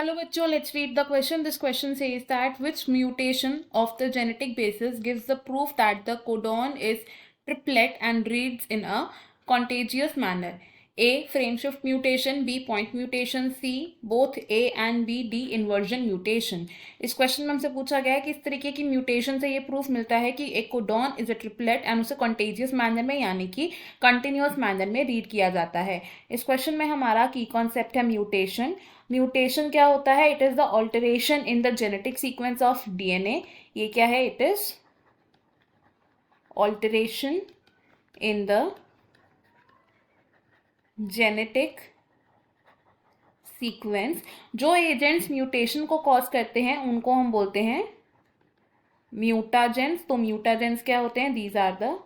Hello bachcho, let's read the question. This question says that which mutation of the genetic basis gives the proof that the codon is triplet and reads in a contagious manner? A. Frame shift mutation, B. Point mutation, C. Both A and B, D. Inversion mutation. इस question में हमसे पूछा गया है कि इस तरीके की म्यूटेशन से ये प्रूफ मिलता है कि एक codon is a triplet and उसे कॉन्टेजियस मैनर में यानी कि कंटिन्यूअस मैनर में रीड किया जाता है. इस क्वेश्चन में हमारा की कॉन्सेप्ट है म्यूटेशन. म्यूटेशन क्या होता है? It is the alteration in the genetic sequence of DNA. ये क्या है? It is alteration in the genetic sequence. जो एजेंट्स म्यूटेशन को कॉज करते हैं उनको हम बोलते हैं म्यूटाजेंस. तो म्यूटाजेंस क्या होते हैं? These are the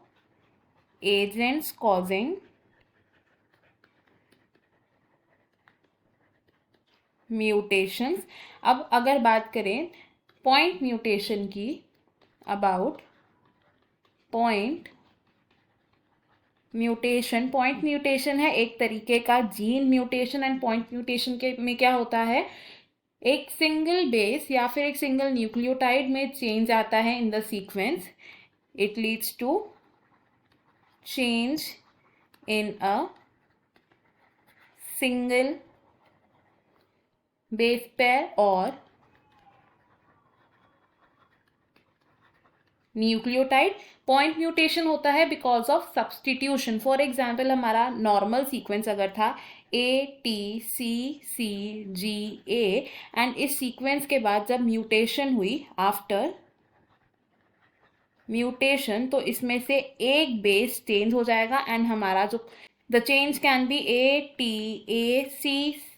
agents causing mutations. अब अगर बात करें पॉइंट म्यूटेशन की, about point mutation. Point mutation है एक तरीके का gene mutation. And point mutation के में क्या होता है? एक सिंगल बेस या फिर एक सिंगल न्यूक्लियोटाइड में चेंज आता है in the sequence. It leads to change in a single base pair और न्यूक्लियोटाइड. पॉइंट म्यूटेशन होता है because of substitution. For example हमारा नॉर्मल सीक्वेंस अगर था ATCCGA एंड इस सीक्वेंस के बाद जब म्यूटेशन हुई, आफ्टर म्यूटेशन, तो इसमें से एक बेस चेंज हो जाएगा एंड हमारा जो the change can be ATACCGA.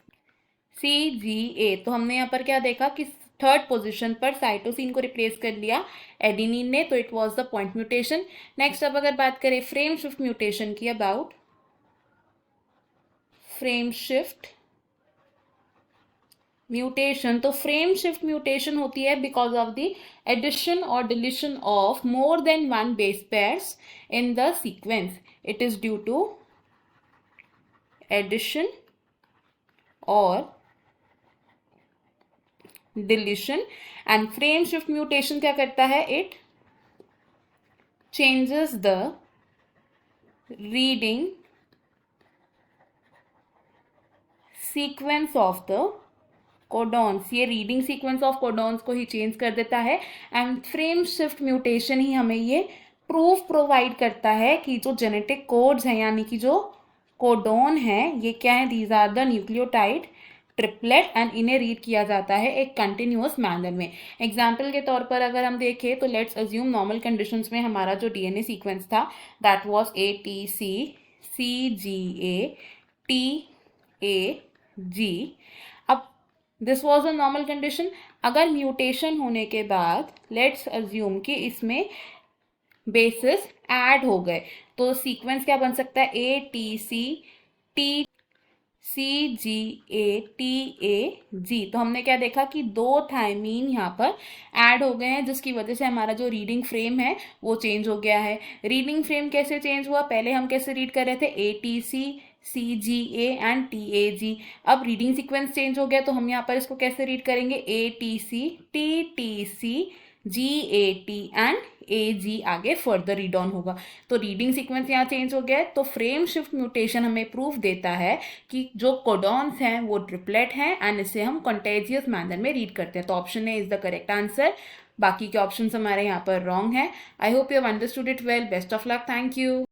तो हमने यहाँ पर क्या देखा कि थर्ड पोजीशन पर साइटोसिन को रिप्लेस कर लिया एडिनिन ने, तो it was the point mutation. Next अब अगर बात करें फ्रेम शिफ्ट म्यूटेशन की, अबाउट फ्रेम शिफ्ट म्यूटेशन. तो फ्रेम शिफ्ट म्यूटेशन होती है बिकॉज ऑफ द एडिशन और deletion of more than one base pairs in the sequence. It is due to addition और deletion. And frame shift mutation क्या करता है? It changes the reading sequence of the codons. ये reading sequence of codons को ही change कर देता है. And frame shift mutation ही हमें ये प्रूफ प्रोवाइड करता है कि जो जेनेटिक कोड्स हैं यानी कि जो कोडॉन है ये क्या है? These are the nucleotide triplet and इन्हें रीड किया जाता है एक कंटिन्यूअस मैनर में. एग्जाम्पल के तौर पर अगर हम देखें तो लेट्स अज्यूम नॉर्मल कंडीशंस में हमारा जो डीएनए सीक्वेंस था दैट वाज ATCCGA TAG. अब this was a normal condition. अगर म्यूटेशन होने के बाद लेट्स अज्यूम कि इसमें बेसिस ऐड हो गए तो सीक्वेंस क्या बन सकता है? ATCCGATAG. तो हमने क्या देखा कि दो थायमीन यहाँ पर ऐड हो गए हैं जिसकी वजह से हमारा जो रीडिंग फ्रेम है वो चेंज हो गया है. रीडिंग फ्रेम कैसे चेंज हुआ? पहले हम कैसे रीड कर रहे थे? ATCCGA and TAG. अब रीडिंग सीक्वेंस चेंज हो गया तो हम यहाँ पर इसको कैसे रीड करेंगे? ATCTTCGAT एंड AG आगे फर्दर रीड ऑन होगा. तो रीडिंग सीक्वेंस यहाँ चेंज हो गया है. तो फ्रेम शिफ्ट म्यूटेशन हमें प्रूफ देता है कि जो कोडॉन्स हैं वो ट्रिपलेट हैं एंड इसे हम कंटेजियस मैनर में रीड करते हैं. तो option A is the correct answer. बाकी के ऑप्शंस हमारे यहाँ पर रॉन्ग है. I hope you have understood it well. Best of luck. Thank you.